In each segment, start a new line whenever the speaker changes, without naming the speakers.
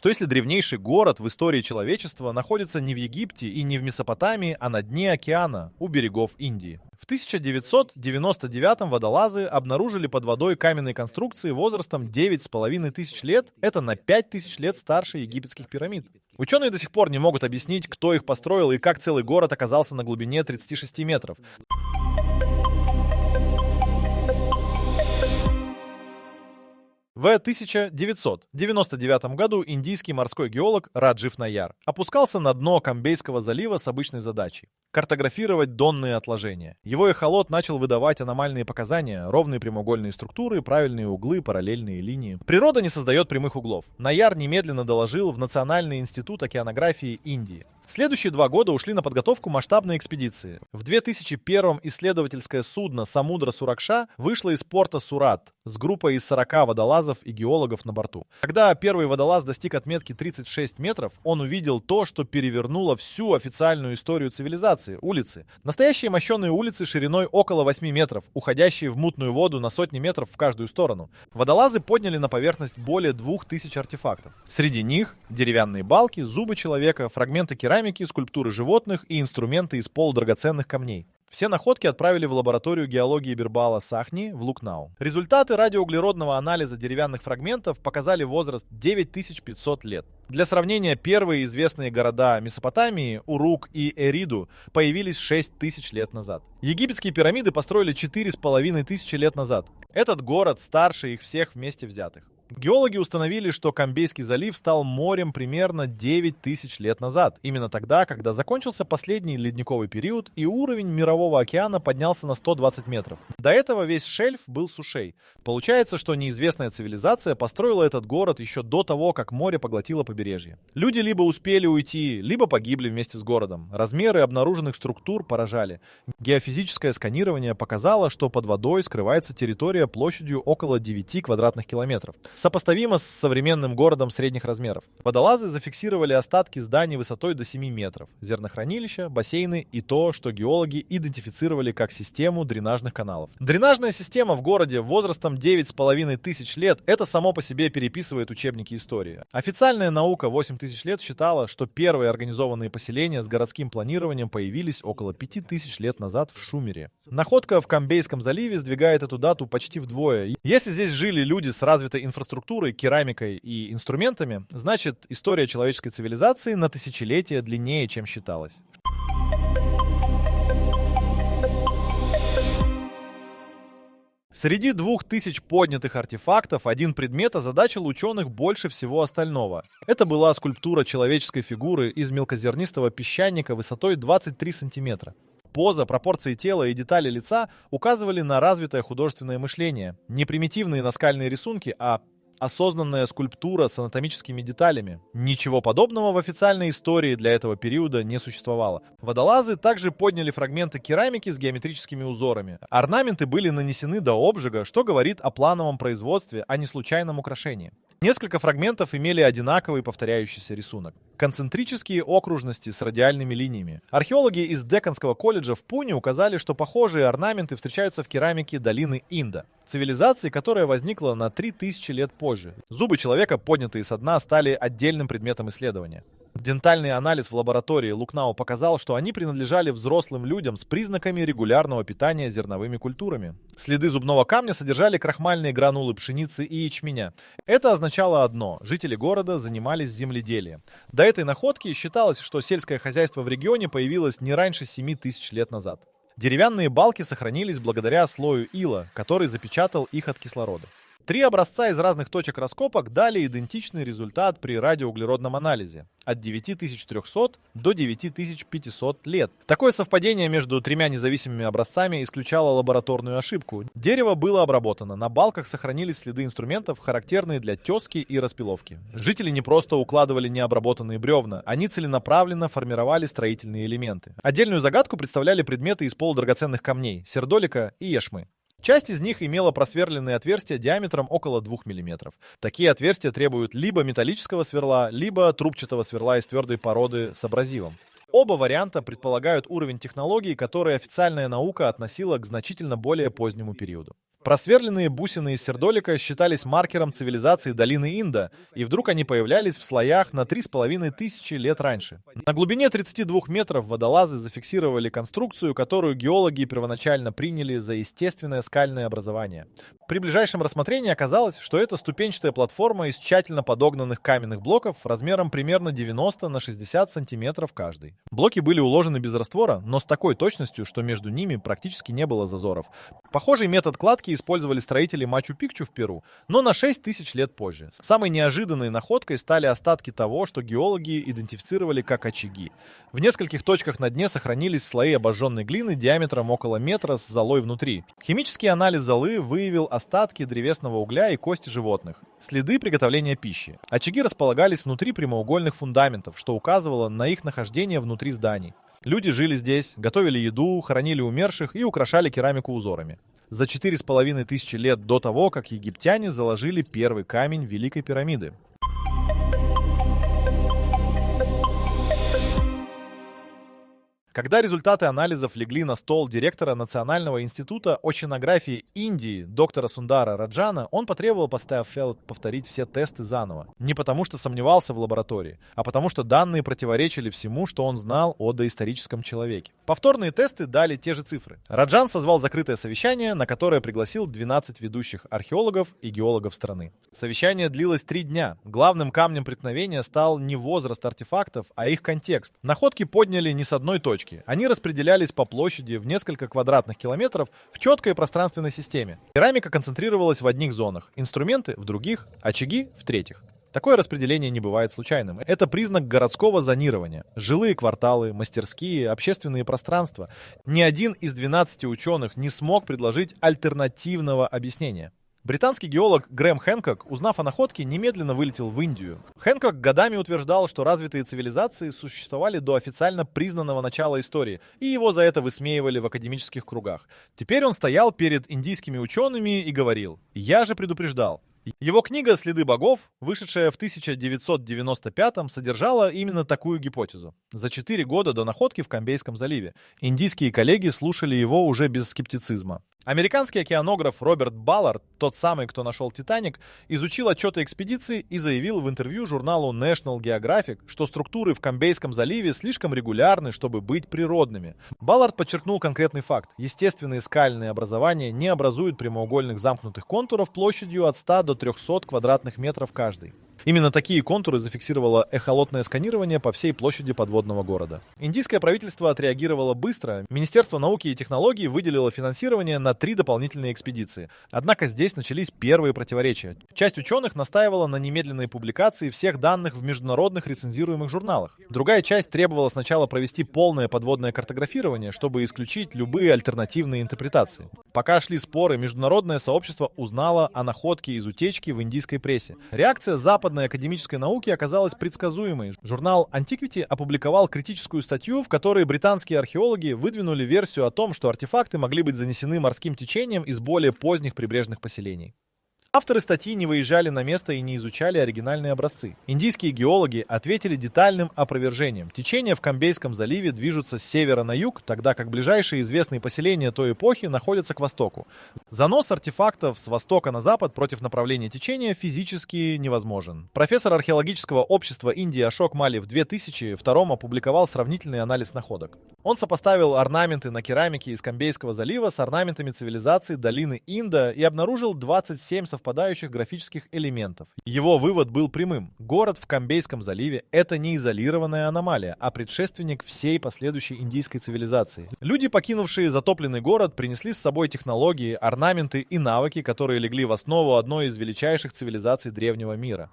что если древнейший город в истории человечества находится не в Египте и не в Месопотамии, а на дне океана, у берегов Индии. В 1999 водолазы обнаружили под водой каменные конструкции возрастом 9,5 тысяч лет. Это на 5 тысяч лет старше египетских пирамид. Ученые до сих пор не могут объяснить, кто их построил и как целый город оказался на глубине 36 метров. В 1999 году индийский морской геолог Раджив Наяр опускался на дно Камбейского залива с обычной задачей — картографировать донные отложения. Его эхолот начал выдавать аномальные показания: ровные прямоугольные структуры, правильные углы, параллельные линии. Природа не создает прямых углов. Наяр немедленно доложил в Национальный институт океанографии Индии. Следующие 2 года ушли на подготовку масштабной экспедиции. В 2001 исследовательское судно «Самудра Суракша» вышло из порта Сурат с группой из 40 водолазов и геологов на борту. Когда первый водолаз достиг отметки 36 метров, он увидел то, что перевернуло всю официальную историю цивилизации — улицы. Настоящие мощеные улицы шириной около 8 метров, уходящие в мутную воду на сотни метров в каждую сторону. Водолазы подняли на поверхность более 2000 артефактов. Среди них деревянные балки, зубы человека, фрагменты керамики, скульптуры животных и инструменты из полудрагоценных камней. Все находки отправили в лабораторию геологии Бирбала Сахни в Лукнау. Результаты радиоуглеродного анализа деревянных фрагментов показали возраст 9500 лет. Для сравнения, первые известные города Месопотамии, Урук и Эриду, появились 6000 лет назад. Египетские пирамиды построили 4500 лет назад. Этот город старше их всех вместе взятых. Геологи установили, что Камбейский залив стал морем примерно 9000 лет назад. Именно тогда, когда закончился последний ледниковый период и уровень мирового океана поднялся на 120 метров. До этого весь шельф был сушей. Получается, что неизвестная цивилизация построила этот город еще до того, как море поглотило побережье. Люди либо успели уйти, либо погибли вместе с городом. Размеры обнаруженных структур поражали. Геофизическое сканирование показало, что под водой скрывается территория площадью около 9 квадратных километров. Сопоставимо с современным городом средних размеров. Водолазы зафиксировали остатки зданий высотой до 7 метров, зернохранилища, бассейны и то, что геологи идентифицировали как систему дренажных каналов. Дренажная система в городе возрастом 9500 лет — это само по себе переписывает учебники истории. Официальная наука 8000 лет считала, что первые организованные поселения с городским планированием появились около 5000 лет назад в Шумере. Находка в Камбейском заливе сдвигает эту дату почти вдвое. Если здесь жили люди с развитой инфраструктурой, керамикой и инструментами, значит, история человеческой цивилизации на тысячелетия длиннее, чем считалось. Среди 2000 поднятых артефактов один предмет озадачил ученых больше всего остального. Это была скульптура человеческой фигуры из мелкозернистого песчаника высотой 23 сантиметра. Поза, пропорции тела и детали лица указывали на развитое художественное мышление. Не примитивные наскальные рисунки, а осознанная скульптура с анатомическими деталями. Ничего подобного в официальной истории для этого периода не существовало. Водолазы также подняли фрагменты керамики с геометрическими узорами. Орнаменты были нанесены до обжига, что говорит о плановом производстве, а не случайном украшении. Несколько фрагментов имели одинаковый повторяющийся рисунок. Концентрические окружности с радиальными линиями. Археологи из Деканского колледжа в Пуне указали, что похожие орнаменты встречаются в керамике долины Инда, цивилизации, которая возникла на 3000 лет позже. Зубы человека, поднятые со дна, стали отдельным предметом исследования. Дентальный анализ в лаборатории Лукнау показал, что они принадлежали взрослым людям с признаками регулярного питания зерновыми культурами. Следы зубного камня содержали крахмальные гранулы пшеницы и ячменя. Это означало одно — жители города занимались земледелием. До этой находки считалось, что сельское хозяйство в регионе появилось не раньше 7000 лет назад. Деревянные балки сохранились благодаря слою ила, который запечатал их от кислорода. 3 образца из разных точек раскопок дали идентичный результат при радиоуглеродном анализе — от 9300 до 9500 лет. Такое совпадение между 3 независимыми образцами исключало лабораторную ошибку. Дерево было обработано, на балках сохранились следы инструментов, характерные для тески и распиловки. Жители не просто укладывали необработанные бревна, они целенаправленно формировали строительные элементы. Отдельную загадку представляли предметы из полудрагоценных камней — сердолика и яшмы. Часть из них имела просверленные отверстия диаметром около 2 мм. Такие отверстия требуют либо металлического сверла, либо трубчатого сверла из твердой породы с абразивом. Оба варианта предполагают уровень технологий, который официальная наука относила к значительно более позднему периоду. Просверленные бусины из сердолика считались маркером цивилизации долины Инда, и вдруг они появлялись в слоях на 3500 лет раньше. На глубине 32 метров водолазы зафиксировали конструкцию, которую геологи первоначально приняли за естественное скальное образование. При ближайшем рассмотрении оказалось, что это ступенчатая платформа из тщательно подогнанных каменных блоков размером примерно 90 на 60 сантиметров каждый. Блоки были уложены без раствора, но с такой точностью, что между ними практически не было зазоров. Похожий метод кладки использовали строители Мачу-Пикчу в Перу, но на 6000 лет позже. Самой неожиданной находкой стали остатки того, что геологи идентифицировали как очаги. В нескольких точках на дне сохранились слои обожженной глины диаметром около метра с золой внутри. Химический анализ золы выявил остатки древесного угля и кости животных. Следы приготовления пищи. Очаги располагались внутри прямоугольных фундаментов, что указывало на их нахождение внутри зданий. Люди жили здесь, готовили еду, хоронили умерших и украшали керамику узорами. За 4500 лет до того, как египтяне заложили первый камень Великой пирамиды. Когда результаты анализов легли на стол директора Национального института очинографии Индии доктора Сундара Раджана, он потребовал Пастеаффелд повторить все тесты заново. Не потому что сомневался в лаборатории, а потому что данные противоречили всему, что он знал о доисторическом человеке. Повторные тесты дали те же цифры. Раджан созвал закрытое совещание, на которое пригласил 12 ведущих археологов и геологов страны. Совещание длилось 3 дня. Главным камнем преткновения стал не возраст артефактов, а их контекст. Находки подняли не с одной точки. Они распределялись по площади в несколько квадратных километров в четкой пространственной системе. Керамика концентрировалась в одних зонах, инструменты в других, очаги в третьих. Такое распределение не бывает случайным. Это признак городского зонирования. Жилые кварталы, мастерские, общественные пространства. Ни один из 12 ученых не смог предложить альтернативного объяснения. Британский геолог Грэм Хэнкок, узнав о находке, немедленно вылетел в Индию. Хэнкок годами утверждал, что развитые цивилизации существовали до официально признанного начала истории, и его за это высмеивали в академических кругах. Теперь он стоял перед индийскими учеными и говорил: «Я же предупреждал». Его книга «Следы богов», вышедшая в 1995-м, содержала именно такую гипотезу. За 4 года до находки в Камбейском заливе индийские коллеги слушали его уже без скептицизма. Американский океанограф Роберт Баллард, тот самый, кто нашел «Титаник», изучил отчеты экспедиции и заявил в интервью журналу National Geographic, что структуры в Камбейском заливе слишком регулярны, чтобы быть природными. Баллард подчеркнул конкретный факт. Естественные скальные образования не образуют прямоугольных замкнутых контуров площадью от 100 до 300 квадратных метров каждый. Именно такие контуры зафиксировало эхолотное сканирование по всей площади подводного города. Индийское правительство отреагировало быстро. Министерство науки и технологий выделило финансирование на 3 дополнительные экспедиции. Однако здесь начались первые противоречия. Часть ученых настаивала на немедленной публикации всех данных в международных рецензируемых журналах. Другая часть требовала сначала провести полное подводное картографирование, чтобы исключить любые альтернативные интерпретации. Пока шли споры, международное сообщество узнало о находке из утечки в индийской прессе. Реакция западной академической науки оказалась предсказуемой. Журнал Antiquity опубликовал критическую статью, в которой британские археологи выдвинули версию о том, что артефакты могли быть занесены морским течением из более поздних прибрежных поселений. Авторы статьи не выезжали на место и не изучали оригинальные образцы. Индийские геологи ответили детальным опровержением. Течения в Камбейском заливе движутся с севера на юг, тогда как ближайшие известные поселения той эпохи находятся к востоку. Занос артефактов с востока на запад против направления течения физически невозможен. Профессор археологического общества Индии Ашок Мали в 2002 опубликовал сравнительный анализ находок. Он сопоставил орнаменты на керамике из Камбейского залива с орнаментами цивилизации долины Инда и обнаружил 27 совпадающих графических элементов. Его вывод был прямым. Город в Камбейском заливе — это не изолированная аномалия, а предшественник всей последующей индийской цивилизации. Люди, покинувшие затопленный город, принесли с собой технологии, орнаменты и навыки, которые легли в основу одной из величайших цивилизаций древнего мира.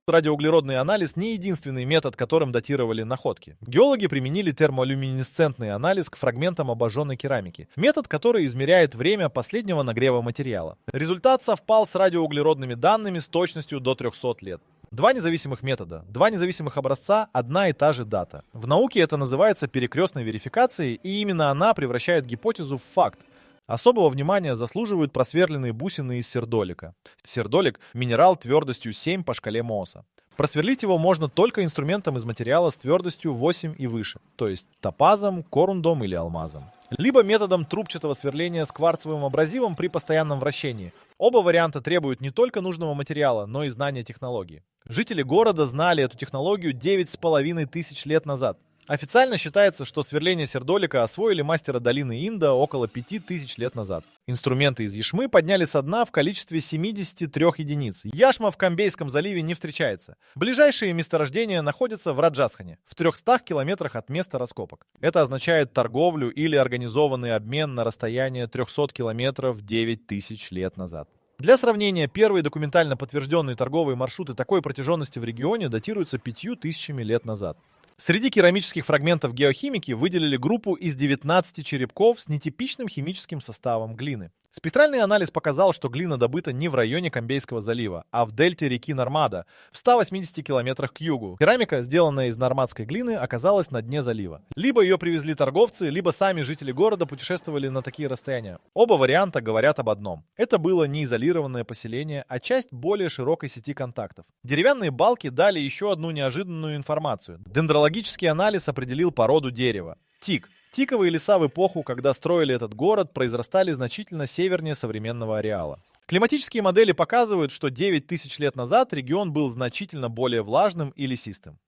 Радиоуглеродный анализ не единственный метод, которым датировали находки. Геологи применили термолюминесцентный анализ к фрагментам обожженной керамики. Метод, который измеряет время последнего нагрева материала. Результат совпал с радиоуглеродными данными с точностью до 300 лет. 2 независимых метода, 2 независимых образца, одна и та же дата. В науке это называется перекрестной верификацией, и именно она превращает гипотезу в факт. Особого внимания заслуживают просверленные бусины из сердолика. Сердолик — минерал твердостью 7 по шкале Mohsa. Просверлить его можно только инструментом из материала с твердостью 8 и выше, то есть топазом, корундом или алмазом. Либо методом трубчатого сверления с кварцевым абразивом при постоянном вращении. Оба варианта требуют не только нужного материала, но и знания технологии. Жители города знали эту технологию 9,5 тысяч лет назад. Официально считается, что сверление сердолика освоили мастеры долины Инда около 5000 лет назад. Инструменты из яшмы подняли со дна в количестве 73 единиц. Яшма в Камбейском заливе не встречается. Ближайшие месторождения находятся в Раджастхане, в 300 километрах от места раскопок. Это означает торговлю или организованный обмен на расстояние 300 километров 9000 лет назад. Для сравнения, первые документально подтвержденные торговые маршруты такой протяженности в регионе датируются 5000 лет назад. Среди керамических фрагментов геохимики выделили группу из 19 черепков с нетипичным химическим составом глины. Спектральный анализ показал, что глина добыта не в районе Камбейского залива, а в дельте реки Нормада, в 180 километрах к югу. Керамика, сделанная из нормадской глины, оказалась на дне залива. Либо ее привезли торговцы, либо сами жители города путешествовали на такие расстояния. Оба варианта говорят об одном. Это было не изолированное поселение, а часть более широкой сети контактов. Деревянные балки дали еще одну неожиданную информацию. Дендрологический анализ определил породу дерева. Тик. Тиковые леса в эпоху, когда строили этот город, произрастали значительно севернее современного ареала. Климатические модели показывают, что 9000 лет назад регион был значительно более влажным и лесистым.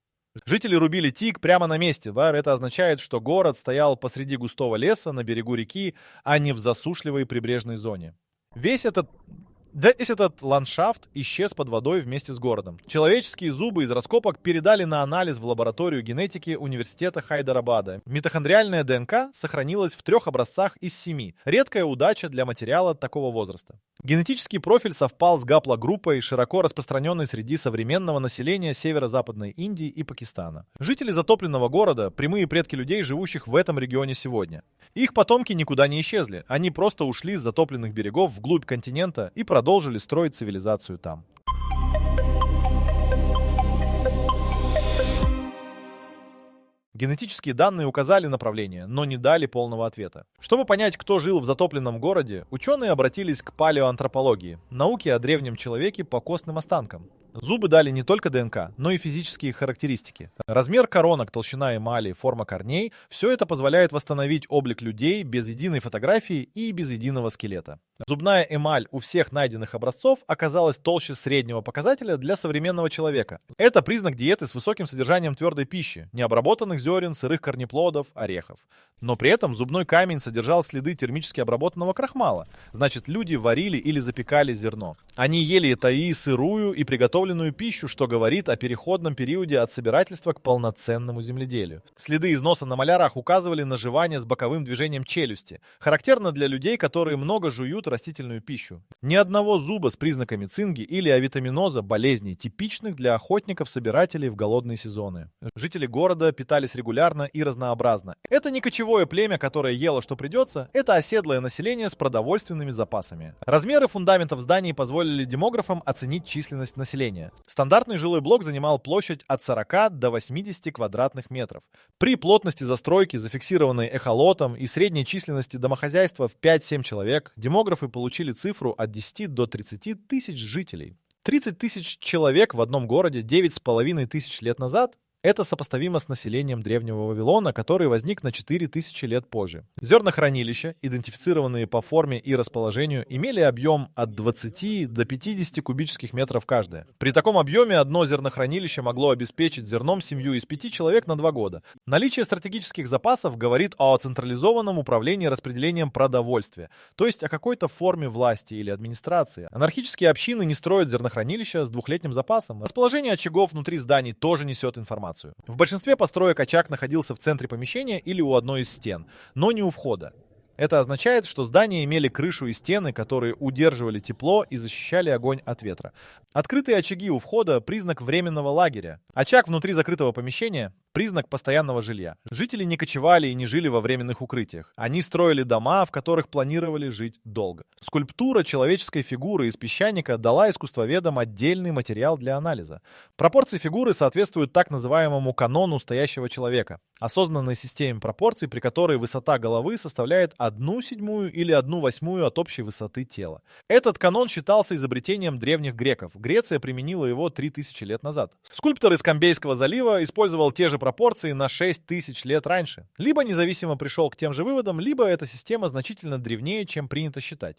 Жители рубили тик прямо на месте. Это означает, что город стоял посреди густого леса на берегу реки, а не в засушливой прибрежной зоне. Весь этот ландшафт исчез под водой вместе с городом. Человеческие зубы из раскопок передали на анализ в лабораторию генетики университета Хайдарабада. Митохондриальная ДНК сохранилась в 3 образцах из 7. Редкая удача для материала такого возраста. Генетический профиль совпал с гаплогруппой, широко распространенной среди современного населения северо-западной Индии и Пакистана. Жители затопленного города – прямые предки людей, живущих в этом регионе сегодня. Их потомки никуда не исчезли. Они просто ушли с затопленных берегов вглубь континента и продолжили строить цивилизацию там. Генетические данные указали направление, но не дали полного ответа. Чтобы понять, кто жил в затопленном городе, ученые обратились к палеоантропологии, науке о древнем человеке по костным останкам. Зубы дали не только ДНК, но и физические характеристики. Размер коронок, толщина эмали, форма корней – все это позволяет восстановить облик людей без единой фотографии и без единого скелета. Зубная эмаль у всех найденных образцов оказалась толще среднего показателя для современного человека. Это признак диеты с высоким содержанием твердой пищи, необработанных зерен, сырых корнеплодов, орехов. Но при этом зубной камень содержал следы термически обработанного крахмала. Значит, люди варили или запекали зерно. Они ели это и сырую, и приготовленную пищу, что говорит о переходном периоде от собирательства к полноценному земледелию. Следы износа на малярах указывали на жевание с боковым движением челюсти. Характерно для людей, которые много жуют растительную пищу. Ни одного зуба с признаками цинги или авитаминоза, болезней, типичных для охотников-собирателей в голодные сезоны. Жители города питались регулярно и разнообразно. Это не кочевое племя, которое ело, что придется, это оседлое население с продовольственными запасами. Размеры фундаментов зданий позволили демографам оценить численность населения. Стандартный жилой блок занимал площадь от 40 до 80 квадратных метров. При плотности застройки, зафиксированной эхолотом, и средней численности домохозяйства в 5-7 человек, демографы получили цифру от 10 до 30 тысяч жителей. 30 тысяч человек в одном городе 9,5 тысяч лет назад – это сопоставимо с населением древнего Вавилона, который возник на 4000 лет позже. Зернохранилища, идентифицированные по форме и расположению, имели объем от 20 до 50 кубических метров каждое. При таком объеме одно зернохранилище могло обеспечить зерном семью из 5 человек на 2 года. Наличие стратегических запасов говорит о централизованном управлении распределением продовольствия, то есть о какой-то форме власти или администрации. Анархические общины не строят зернохранилища с 2-летним запасом. Расположение очагов внутри зданий тоже несет информацию. В большинстве построек очаг находился в центре помещения или у одной из стен, но не у входа. Это означает, что здания имели крышу и стены, которые удерживали тепло и защищали огонь от ветра. Открытые очаги у входа – признак временного лагеря. Очаг внутри закрытого помещения признак постоянного жилья. Жители не кочевали и не жили во временных укрытиях. Они строили дома, в которых планировали жить долго. Скульптура человеческой фигуры из песчаника дала искусствоведам отдельный материал для анализа. Пропорции фигуры соответствуют так называемому канону стоящего человека, осознанной системе пропорций, при которой высота головы составляет 1/7 или 1/8 от общей высоты тела. Этот канон считался изобретением древних греков. Греция применила его 3000 лет назад. Скульптор из Камбейского залива использовал те же пропорции на 6000 лет раньше. Либо независимо пришел к тем же выводам, либо эта система значительно древнее, чем принято считать.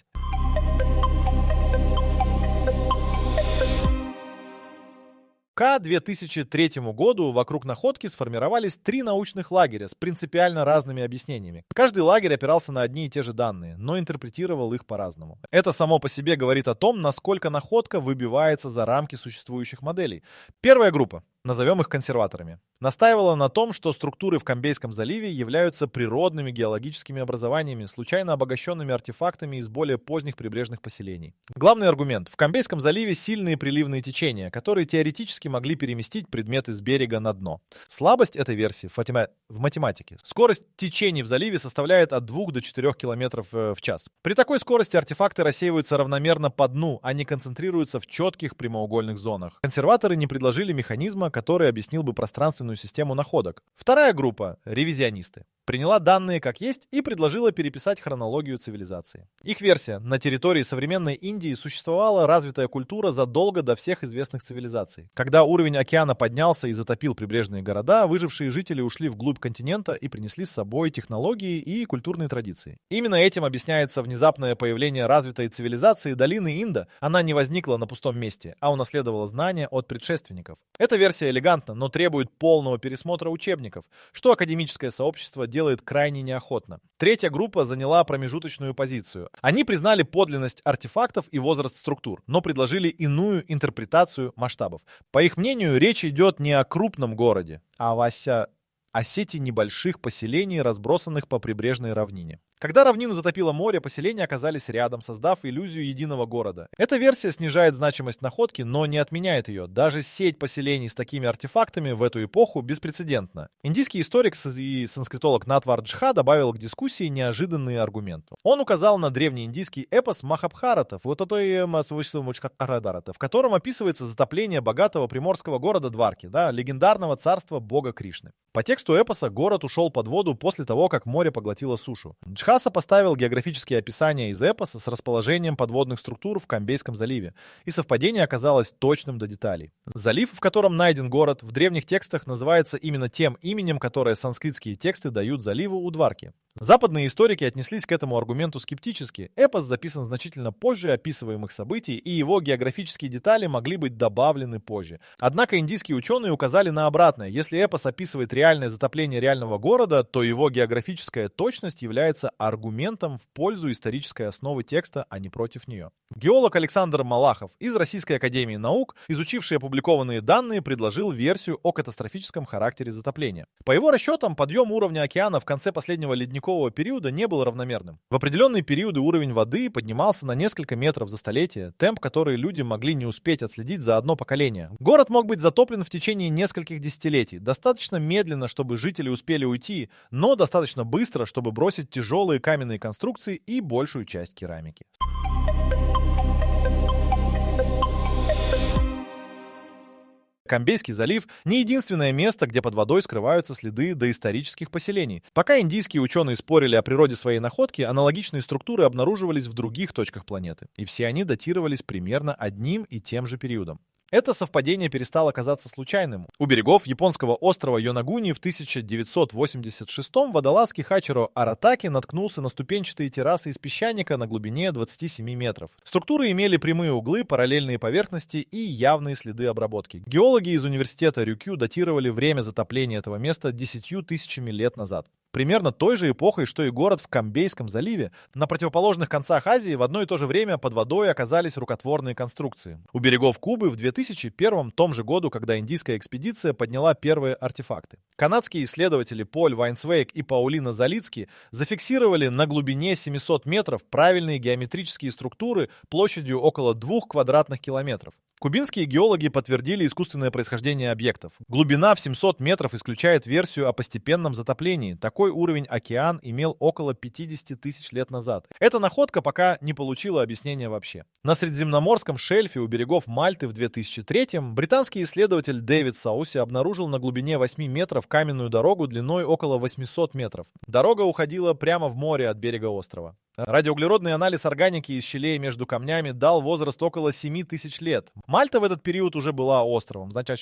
К 2003 году вокруг находки сформировались 3 научных лагеря с принципиально разными объяснениями. Каждый лагерь опирался на одни и те же данные, но интерпретировал их по-разному. Это само по себе говорит о том, насколько находка выбивается за рамки существующих моделей. Первая группа, назовем их консерваторами, настаивала на том, что структуры в Камбейском заливе являются природными геологическими образованиями, случайно обогащенными артефактами из более поздних прибрежных поселений. Главный аргумент: в Камбейском заливе сильные приливные течения, которые теоретически могли переместить предметы с берега на дно. Слабость этой версии в математике. Скорость течений в заливе составляет от 2 до 4 км в час. При такой скорости артефакты рассеиваются равномерно по дну, а не концентрируются в четких прямоугольных зонах. Консерваторы не предложили механизма, который объяснил бы пространственную систему находок. Вторая группа, ревизионисты, приняла данные как есть и предложила переписать хронологию цивилизации. Их версия: на территории современной Индии существовала развитая культура задолго до всех известных цивилизаций. Когда уровень океана поднялся и затопил прибрежные города, выжившие жители ушли вглубь континента и принесли с собой технологии и культурные традиции. Именно этим объясняется внезапное появление развитой цивилизации долины Инда. Она не возникла на пустом месте, а унаследовала знания от предшественников. Эта версия элегантна, но требует полного пересмотра учебников, что академическое сообщество делает крайне неохотно. Третья группа заняла промежуточную позицию. Они признали подлинность артефактов и возраст структур, но предложили иную интерпретацию масштабов. По их мнению, речь идет не о крупном городе, а о сети небольших поселений, разбросанных по прибрежной равнине. Когда равнину затопило море, поселения оказались рядом, создав иллюзию единого города. Эта версия снижает значимость находки, но не отменяет ее. Даже сеть поселений с такими артефактами в эту эпоху беспрецедентна. Индийский историк и санскритолог Натвар Джха добавил к дискуссии неожиданный аргумент. Он указал на древнеиндийский эпос Махабхарата, в котором описывается затопление богатого приморского города Дварки, легендарного царства бога Кришны. По тексту эпоса город ушел под воду после того, как море поглотило сушу. Джха сопоставил географические описания из эпоса с расположением подводных структур в Камбейском заливе, и совпадение оказалось точным до деталей. Залив, в котором найден город, в древних текстах называется именно тем именем, которое санскритские тексты дают заливу у Дварки. Западные историки отнеслись к этому аргументу скептически. Эпос записан значительно позже описываемых событий, и его географические детали могли быть добавлены позже. Однако индийские ученые указали на обратное. Если эпос описывает реальное затопление реального города, то его географическая точность является аргументом в пользу исторической основы текста, а не против нее. Геолог Александр Малахов из Российской академии наук, изучивший опубликованные данные, предложил версию о катастрофическом характере затопления. По его расчетам, подъем уровня океана в конце последнего ледникового периода не был равномерным. В определенные периоды уровень воды поднимался на несколько метров за столетие, темп, который люди могли не успеть отследить за одно поколение. Город мог быть затоплен в течение нескольких десятилетий, достаточно медленно, чтобы жители успели уйти, но достаточно быстро, чтобы бросить тяжелые каменные конструкции и большую часть керамики. Камбейский залив — не единственное место, где под водой скрываются следы доисторических поселений. Пока индийские ученые спорили о природе своей находки, аналогичные структуры обнаруживались в других точках планеты, и все они датировались примерно одним и тем же периодом. Это совпадение перестало казаться случайным. У берегов японского острова Йонагуни в 1986-м водолаз Кихачиро Аратаки наткнулся на ступенчатые террасы из песчаника на глубине 27 метров. Структуры имели прямые углы, параллельные поверхности и явные следы обработки. Геологи из университета Рюкю датировали время затопления этого места 10 тысячами лет назад. Примерно той же эпохой, что и город в Камбейском заливе, на противоположных концах Азии в одно и то же время под водой оказались рукотворные конструкции. У берегов Кубы в 2001 том же году, когда индийская экспедиция подняла первые артефакты. Канадские исследователи Поль Вайнсвейк и Паулина Залицки зафиксировали на глубине 700 метров правильные геометрические структуры площадью около 2 квадратных километров. Кубинские геологи подтвердили искусственное происхождение объектов. Глубина в 700 метров исключает версию о постепенном затоплении. Такой уровень океан имел около 50 тысяч лет назад. Эта находка пока не получила объяснения вообще. На Средиземноморском шельфе у берегов Мальты в 2003-м британский исследователь Дэвид Сауси обнаружил на глубине 8 метров каменную дорогу длиной около 800 метров. Дорога уходила прямо в море от берега острова. Радиоуглеродный анализ органики из щелей между камнями дал возраст около 7 тысяч лет. Мальта в этот период уже была островом. Значит,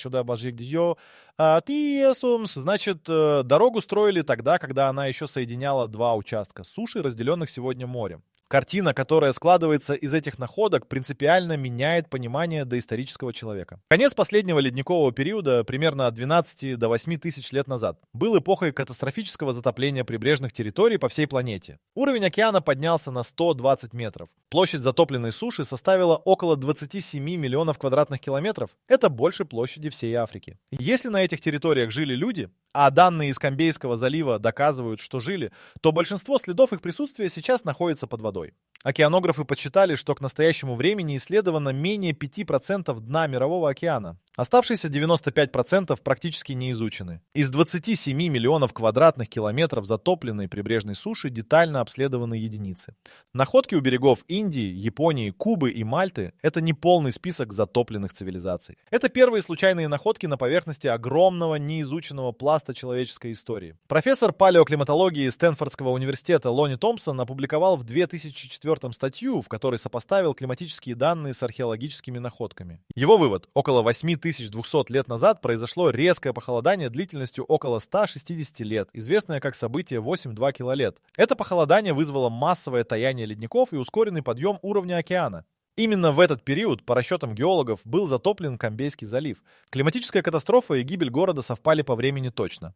дорогу строили тогда, когда она еще соединяла два участка суши, разделенных сегодня морем. Картина, которая складывается из этих находок, принципиально меняет понимание доисторического человека. Конец последнего ледникового периода, примерно от 12 до 8 тысяч лет назад, был эпохой катастрофического затопления прибрежных территорий по всей планете. Уровень океана поднялся на 120 метров. Площадь затопленной суши составила около 27 миллионов квадратных километров. Это больше площади всей Африки. Если на этих территориях жили люди, а данные из Камбейского залива доказывают, что жили, то большинство следов их присутствия сейчас находится под водой. Океанографы подсчитали, что к настоящему времени исследовано менее 5% дна Мирового океана. Оставшиеся 95% практически не изучены. Из 27 миллионов квадратных километров затопленной прибрежной суши детально обследованы единицы. Находки у берегов Индии, Японии, Кубы и Мальты – это не полный список затопленных цивилизаций. Это первые случайные находки на поверхности огромного неизученного пласта человеческой истории. Профессор палеоклиматологии Стэнфордского университета Лони Томпсон опубликовал в 2004 статью, в которой сопоставил климатические данные с археологическими находками. Его вывод – около 8200 лет назад произошло резкое похолодание длительностью около 160 лет, известное как событие 8,2 килолет. Это похолодание вызвало массовое таяние ледников и ускоренный подъем уровня океана. Именно в этот период, по расчетам геологов, был затоплен Камбейский залив. Климатическая катастрофа и гибель города совпали по времени точно.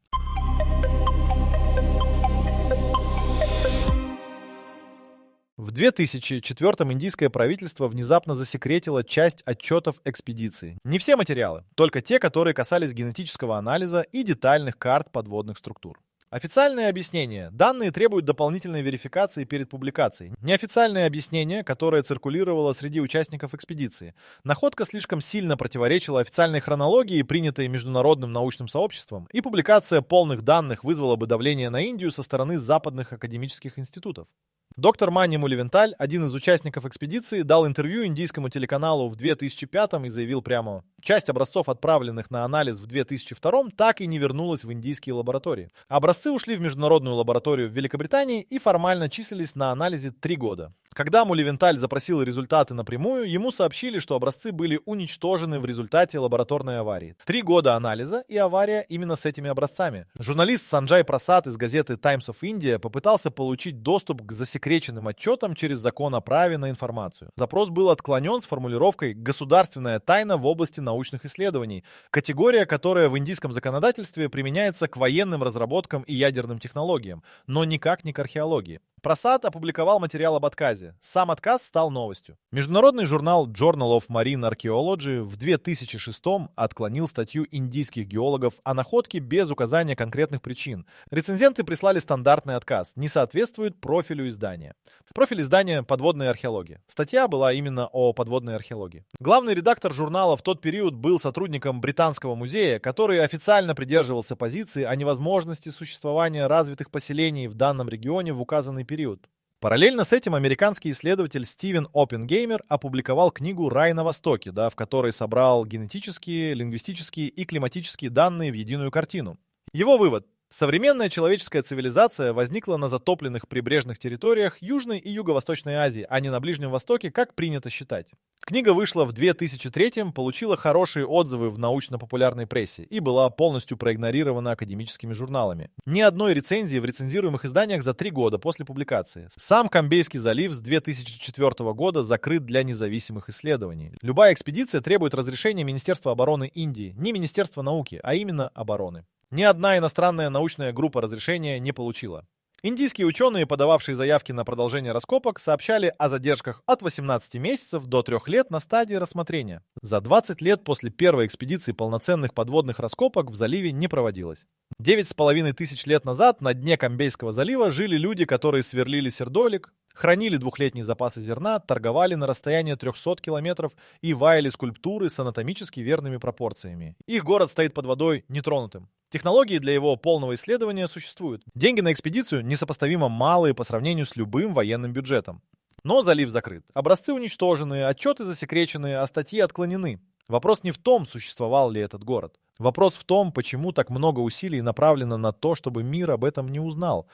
В 2004-м индийское правительство внезапно засекретило часть отчетов экспедиции. Не все материалы, только те, которые касались генетического анализа и детальных карт подводных структур. Официальное объяснение. Данные требуют дополнительной верификации перед публикацией. Неофициальное объяснение, которое циркулировало среди участников экспедиции. Находка слишком сильно противоречила официальной хронологии, принятой международным научным сообществом, и публикация полных данных вызвала бы давление на Индию со стороны западных академических институтов. Доктор Манни Муливенталь, один из участников экспедиции, дал интервью индийскому телеканалу в 2005 и заявил прямо: часть образцов, отправленных на анализ в 2002, так и не вернулась в индийские лаборатории. Образцы ушли в международную лабораторию в Великобритании и формально числились на анализе 3 года. Когда Муливенталь запросил результаты напрямую, ему сообщили, что образцы были уничтожены в результате лабораторной аварии. 3 года анализа и авария именно с этими образцами. Журналист Санджай Прасад из газеты Times of India попытался получить доступ к засекреченным отчетам через закон о праве на информацию. Запрос был отклонен с формулировкой «государственная тайна в области научных исследований», категория, которая в индийском законодательстве применяется к военным разработкам и ядерным технологиям, но никак не к археологии. Прасад опубликовал материал об отказе. Сам отказ стал новостью. Международный журнал Journal of Marine Archaeology в 2006-м отклонил статью индийских геологов о находке без указания конкретных причин. Рецензенты прислали стандартный отказ, не соответствует профилю издания. Профиль издания — подводная археология. Статья была именно о подводной археологии. Главный редактор журнала в тот период был сотрудником Британского музея, который официально придерживался позиции о невозможности существования развитых поселений в данном регионе в указанный период. Параллельно с этим американский исследователь Стивен Оппенгеймер опубликовал книгу «Рай на Востоке», в которой собрал генетические, лингвистические и климатические данные в единую картину. Его вывод: современная человеческая цивилизация возникла на затопленных прибрежных территориях Южной и Юго-Восточной Азии, а не на Ближнем Востоке, как принято считать. Книга вышла в 2003-м, получила хорошие отзывы в научно-популярной прессе и была полностью проигнорирована академическими журналами. Ни одной рецензии в рецензируемых изданиях за 3 года после публикации. Сам Камбейский залив с 2004 года закрыт для независимых исследований. Любая экспедиция требует разрешения Министерства обороны Индии, не Министерства науки, а именно обороны. Ни одна иностранная научная группа разрешения не получила. Индийские ученые, подававшие заявки на продолжение раскопок, сообщали о задержках от 18 месяцев до 3 лет на стадии рассмотрения. За 20 лет после первой экспедиции полноценных подводных раскопок в заливе не проводилось. 9,5 тысяч лет назад на дне Камбейского залива жили люди, которые сверлили сердолик, хранили двухлетние запасы зерна, торговали на расстоянии 300 километров и ваяли скульптуры с анатомически верными пропорциями. Их город стоит под водой нетронутым. Технологии для его полного исследования существуют. Деньги на экспедицию несопоставимо малые по сравнению с любым военным бюджетом. Но залив закрыт. Образцы уничтожены, отчеты засекречены, а статьи отклонены. Вопрос не в том, существовал ли этот город. Вопрос в том, почему так много усилий направлено на то, чтобы мир об этом не узнал.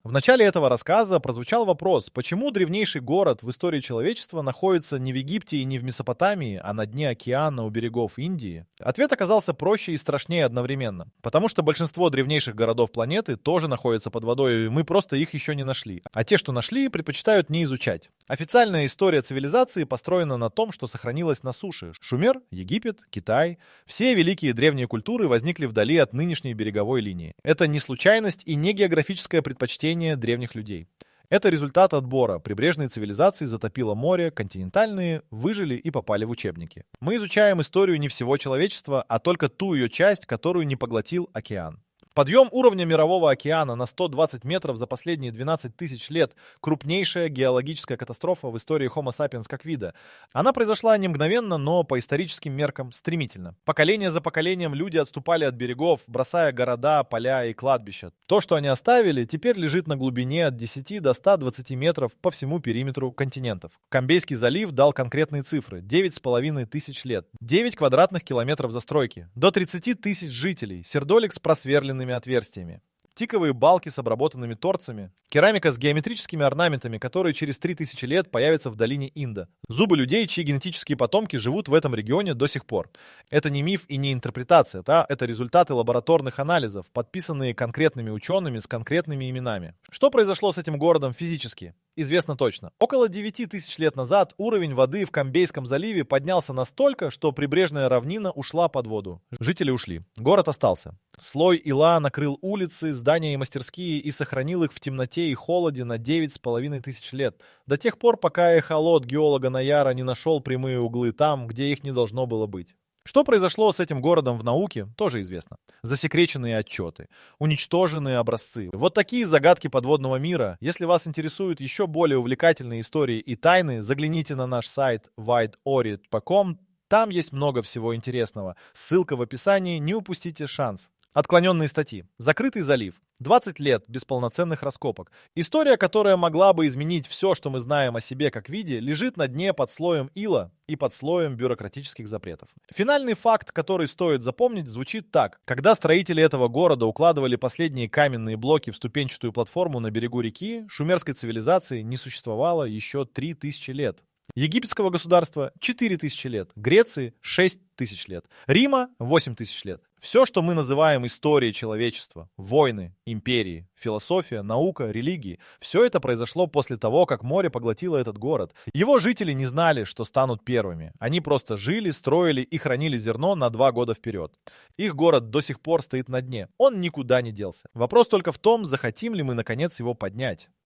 В начале этого рассказа прозвучал вопрос, почему древнейший город в истории человечества находится не в Египте и не в Месопотамии, а на дне океана у берегов Индии? Ответ оказался проще и страшнее одновременно. Потому что большинство древнейших городов планеты тоже находятся под водой, и мы просто их еще не нашли. А те, что нашли, предпочитают не изучать. Официальная история цивилизации построена на том, что сохранилось на суше. Шумер, Египет, Китай. Все великие древние культуры возникли вдали от нынешней береговой линии. Это не случайность и не географическое предпочтение древних людей. Это результат отбора. Прибрежные цивилизации затопило море, континентальные выжили и попали в учебники. Мы изучаем историю не всего человечества, а только ту ее часть, которую не поглотил океан. Подъем уровня мирового океана на 120 метров за последние 12 тысяч лет – крупнейшая геологическая катастрофа в истории Homo sapiens как вида. Она произошла не мгновенно, но по историческим меркам стремительно. Поколение за поколением люди отступали от берегов, бросая города, поля и кладбища. То, что они оставили, теперь лежит на глубине от 10 до 120 метров по всему периметру континентов. Камбейский залив дал конкретные цифры – 9,5 тысяч лет, 9 квадратных километров застройки, до 30 тысяч жителей, сердолик с просверленными отверстиями, тиковые балки с обработанными торцами, керамика с геометрическими орнаментами, которые через 3000 лет появятся в долине Инда, зубы людей, чьи генетические потомки живут в этом регионе до сих пор. Это не миф и не интерпретация, это результаты лабораторных анализов, подписанные конкретными учеными с конкретными именами. Что произошло с этим городом физически? Известно точно. Около 9000 лет назад уровень воды в Камбейском заливе поднялся настолько, что прибрежная равнина ушла под воду. Жители ушли. Город остался. Слой ила накрыл улицы, здания и мастерские и сохранил их в темноте и холоде на 9,5 тысяч лет. До тех пор, пока эхолот геолога Наяра не нашел прямые углы там, где их не должно было быть. Что произошло с этим городом в науке, тоже известно. Засекреченные отчеты, уничтоженные образцы. Вот такие загадки подводного мира. Если вас интересуют еще более увлекательные истории и тайны, загляните на наш сайт wideorit.com. Там есть много всего интересного. Ссылка в описании, не упустите шанс. Отклоненные статьи. Закрытый залив. 20 лет без полноценных раскопок. История, которая могла бы изменить все, что мы знаем о себе как виде, лежит на дне под слоем ила и под слоем бюрократических запретов. Финальный факт, который стоит запомнить, звучит так. Когда строители этого города укладывали последние каменные блоки в ступенчатую платформу на берегу реки, шумерской цивилизации не существовало еще 3000 лет. Египетского государства 4000 лет, Греции 6000 лет, Рима 8000 лет. Все, что мы называем историей человечества, войны, империи, философия, наука, религии, все это произошло после того, как море поглотило этот город. Его жители не знали, что станут первыми. Они просто жили, строили и хранили зерно на 2 года вперед. Их город до сих пор стоит на дне. Он никуда не делся. Вопрос только в том, захотим ли мы наконец его поднять.